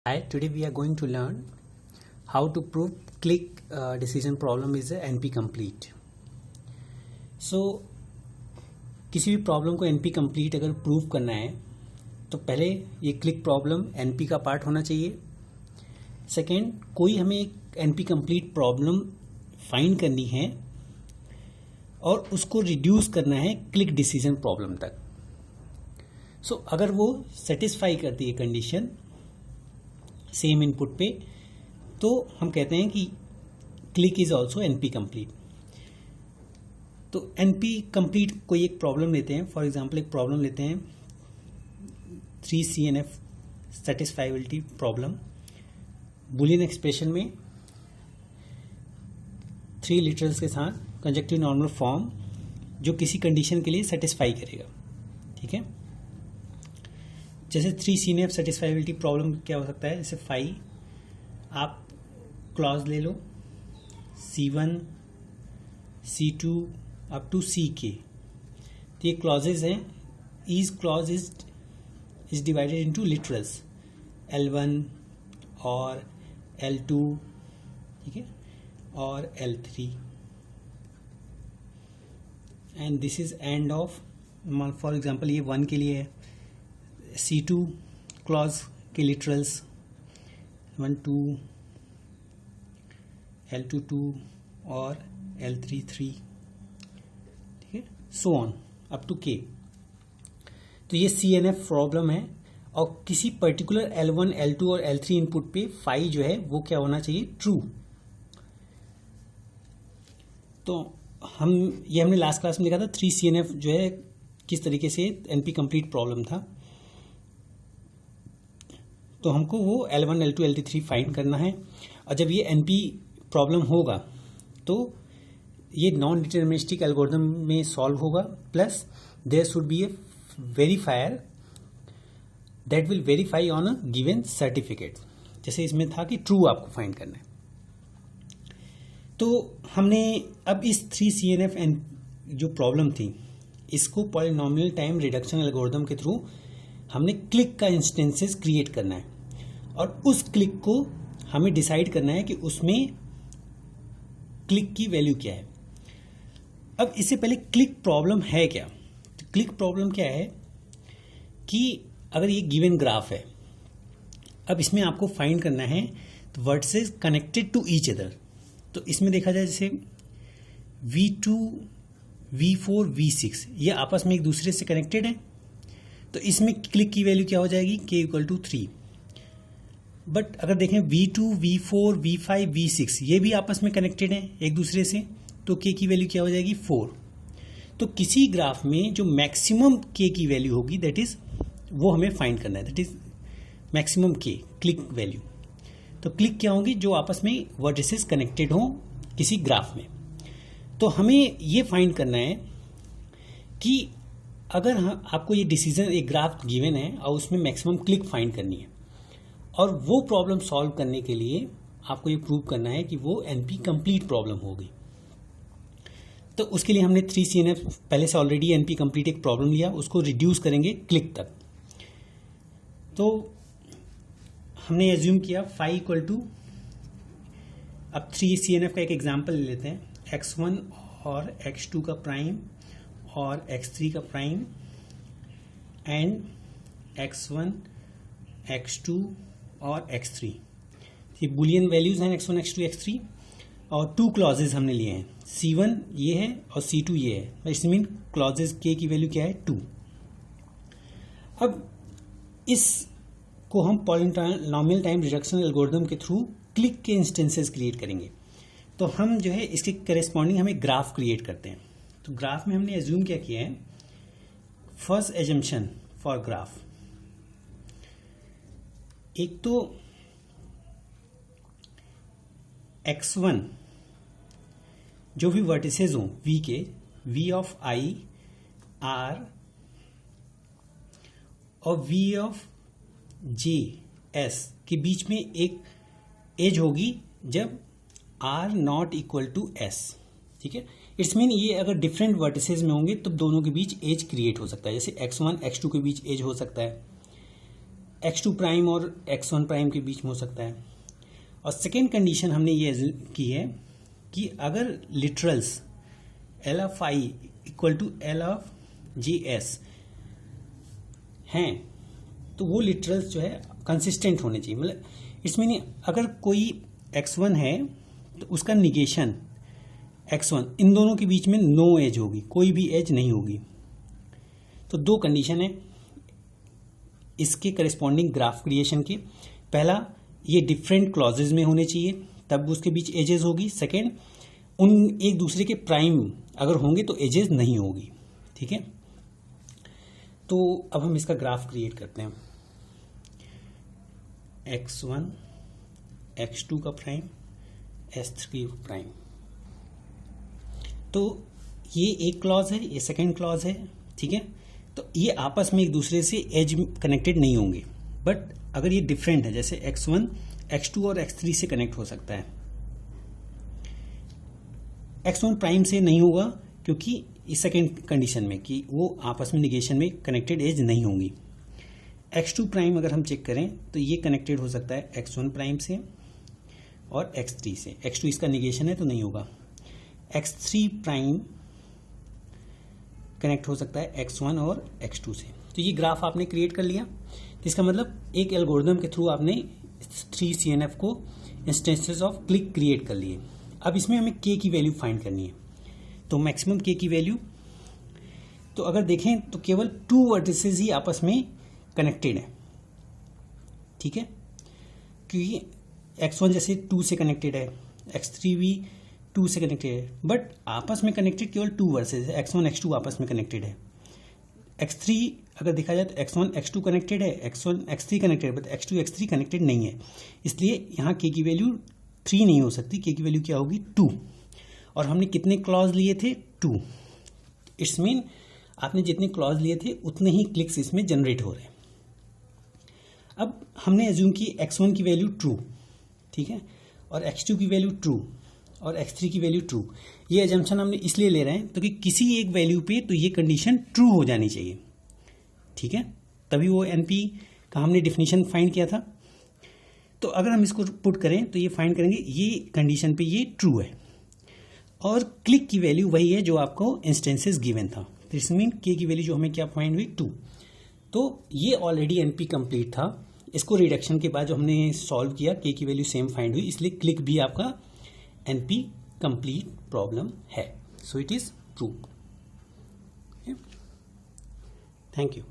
Hi, today we are going to learn how to prove click decision problem is a NP complete. So किसी भी problem को NP complete अगर prove करना है तो पहले ये क्लिक प्रॉब्लम NP का पार्ट होना चाहिए. सेकेंड, कोई हमें एक NP complete प्रॉब्लम फाइंड करनी है और उसको रिड्यूस करना है क्लिक डिसीजन प्रॉब्लम तक. सो अगर वो सेटिस्फाई करती है कंडीशन सेम इनपुट पे, तो हम कहते हैं कि click is also NP complete. तो एनपी कंप्लीट कोई एक प्रॉब्लम लेते हैं. फॉर एग्जांपल एक प्रॉब्लम लेते हैं 3CNF सेटिस्फाइबिलिटी प्रॉब्लम. बुलियन एक्सप्रेशन में 3 लिटरल्स के साथ कंजक्टिव नॉर्मल फॉर्म जो किसी कंडीशन के लिए सेटिस्फाई करेगा. ठीक है, जैसे 3CNF सेटिस्फाइबिलिटी प्रॉब्लम क्या हो सकता है, जैसे 5 आप क्लॉज ले लो C1 C2 up to CK. तो ये क्लॉजेज हैं. Each clause is divided into literals L1 और L2, ठीक है, और L3 and this is end of. For example ये 1 के लिए है. C2 क्लॉज के लिटरल्स 1 2, L2 2 और L3 3, ठीक है, so on up to K. तो ये CNF प्रॉब्लम है और किसी पर्टिकुलर L1 L2 और L3 इनपुट पे फाई जो है वो क्या होना चाहिए, ट्रू. तो हमने लास्ट क्लास में लिखा था 3CNF जो है किस तरीके से एनपी कंप्लीट प्रॉब्लम था. तो हमको वो L1 L2 L3 फाइंड करना है. और जब ये एनपी प्रॉब्लम होगा तो ये नॉन डिटर्मिनिस्टिक एल्गोरिथम में सॉल्व होगा. Plus there should be a verifier that will verify on a given certificate. जैसे इसमें था कि ट्रू आपको फाइंड करना है. तो हमने अब इस 3CNF जो प्रॉब्लम थी इसको पॉलिनोमियल टाइम रिडक्शन एल्गोरिथम के थ्रू हमने क्लिक का इंस्टेंसेस क्रिएट करना है और उस क्लिक को हमें डिसाइड करना है कि उसमें क्लिक की वैल्यू क्या है. अब इससे पहले क्लिक प्रॉब्लम है क्या. तो क्लिक प्रॉब्लम क्या है कि अगर ये गिवन ग्राफ है, अब इसमें आपको फाइंड करना है तो vertices connected to each other. तो इसमें देखा जाए जैसे V2 V4 V6 ये आपस में एक दूसरे से कनेक्टेड है. तो इसमें क्लिक की वैल्यू क्या हो जाएगी, K = 3. बट अगर देखें V2 V4 V5 V6 ये भी आपस में कनेक्टेड हैं एक दूसरे से, तो K की वैल्यू क्या हो जाएगी, 4. तो किसी ग्राफ में जो मैक्सिमम K की वैल्यू होगी दैट इज वो हमें फाइंड करना है. That is maximum K click value. तो क्लिक क्या होंगी, जो आपस में वर्टिसेस कनेक्टेड हों किसी ग्राफ में. तो हमें ये फाइंड करना है कि अगर आपको ये डिसीजन एक ग्राफ गिवन है और उसमें मैक्सिमम क्लिक फाइंड करनी है और वो प्रॉब्लम सॉल्व करने के लिए आपको ये प्रूव करना है कि वो एनपी कंप्लीट प्रॉब्लम होगी. तो उसके लिए हमने 3CNF पहले से ऑलरेडी एनपी कंप्लीट एक प्रॉब्लम लिया, उसको रिड्यूस करेंगे क्लिक तक. तो हमने एज्यूम किया फाई इक्वल टू, अब 3CNF का एक एग्जाम्पल ले लेते हैं. x1 और x2 का प्राइम और x3 का प्राइम एंड x1 x2 और x3. ये बुलियन वैल्यूज हैं x1 x2 x3 और 2 क्लॉजेज हमने लिए हैं. C1 ये है और C2 ये है. इसमें मीन क्लॉजेज K की वैल्यू क्या है, 2. अब इसको हम पॉलिनोमियल टाइम रिडक्शन एल्गोरिथम के थ्रू क्लिक के इंस्टेंसेस क्रिएट करेंगे. तो हम जो है इसके करेस्पॉन्डिंग हमें ग्राफ क्रिएट करते हैं. तो ग्राफ में हमने एज्यूम क्या किया है, फर्स्ट एजम्पशन फॉर ग्राफ, एक तो x1 जो भी वर्टिसेस हों V के, V ऑफ I R और V ऑफ J S के बीच में एक एज होगी जब R not equal to S. ठीक है, इट्स मीन ये अगर डिफरेंट वर्टिसेस में होंगे तो दोनों के बीच एज क्रिएट हो सकता है. जैसे x1 x2 के बीच एज हो सकता है, x2 प्राइम और x1 प्राइम के बीच में हो सकता है। और सेकेंड कंडीशन हमने ये की है कि अगर literals L of I equal to L of JS हैं तो वो लिटरल्स जो है कंसिस्टेंट होने चाहिए। मतलब इट्स मीनिंग अगर कोई x1 है तो उसका निगेशन x1, इन दोनों के बीच में नो एज होगी, कोई भी एज नहीं होगी। तो दो कंडीशन है इसके करेस्पॉन्डिंग ग्राफ क्रिएशन के। पहला, ये डिफरेंट क्लॉजेज में होने चाहिए तब उसके बीच एजेस होगी। सेकेंड, उन एक दूसरे के प्राइम अगर होंगे तो एजेस नहीं होगी। ठीक है, तो अब हम इसका ग्राफ क्रिएट करते हैं। x1 x2 का प्राइम s3 प्राइम, तो ये एक क्लॉज है, ये सेकेंड क्लॉज है। ठीक है, तो ये आपस में एक दूसरे से एज कनेक्टेड नहीं होंगे। बट अगर ये डिफरेंट है, जैसे x1 x2 और x3 से कनेक्ट हो सकता है, x1 प्राइम से नहीं होगा क्योंकि इस सेकेंड कंडीशन में कि वो आपस में निगेशन में कनेक्टेड एज नहीं होंगी। x2 प्राइम अगर हम चेक करें तो ये कनेक्टेड हो सकता है x1 प्राइम से और x3 से। x2 इसका निगेशन है तो नहीं होगा। x3 प्राइम कनेक्ट हो सकता है x1 और x2 से। तो ये ग्राफ आपने क्रिएट कर लिया। तो इसका मतलब एक एल्गोरिथम के थ्रू आपने 3CNF को इंस्टेंसेस ऑफ क्लिक क्रिएट कर लिए। अब इसमें हमें k की वैल्यू फाइंड करनी है। तो मैक्सिमम k की वैल्यू, तो अगर देखें तो केवल 2 वर्टिसेस ही आपस में कनेक्टेड है। ठीक है, क्योंकि x1 जैसे 2 से कनेक्टेड है, x3 भी 2 से कनेक्टेड है, बट आपस में कनेक्टेड केवल 2 वर्सेस है। x1 x2 आपस में कनेक्टेड है। x3 अगर देखा जाए तो x1 x2 कनेक्टेड है, x1 x3 कनेक्टेड है, बट x2 x3 कनेक्टेड नहीं है। इसलिए यहाँ k की वैल्यू 3 नहीं हो सकती। k की वैल्यू क्या होगी? 2। और हमने कितने क्लॉज लिए थे? 2। इट्स मीन आपने जितने क्लॉज लिए थे उतने ही क्लिक्स इसमें जनरेट हो रहे हैं। अब हमने एज्यूम की x1 की वैल्यू ट्रू, ठीक है, और x2 की वैल्यू ट्रू और x3 की वैल्यू ट्रू। ये एजम्पशन हमने इसलिए ले रहे हैं तो कि किसी एक वैल्यू पे तो ये कंडीशन ट्रू हो जानी चाहिए। ठीक है, तभी वो NP का हमने डिफिनीशन फाइंड किया था। तो अगर हम इसको पुट करें तो ये फाइंड करेंगे ये कंडीशन पे ये ट्रू है और क्लिक की वैल्यू वही है जो आपको इंस्टेंसेस गिवन था। तो इस मीन k की वैल्यू जो हमें क्या फाइंड हुई? 2। तो ये ऑलरेडी NP कंप्लीट था। इसको रिडक्शन के बाद जो हमने सॉल्व किया k की वैल्यू सेम फाइंड हुई, इसलिए क्लिक भी आपका NP कंप्लीट प्रॉब्लम है। So it is proved. Thank you.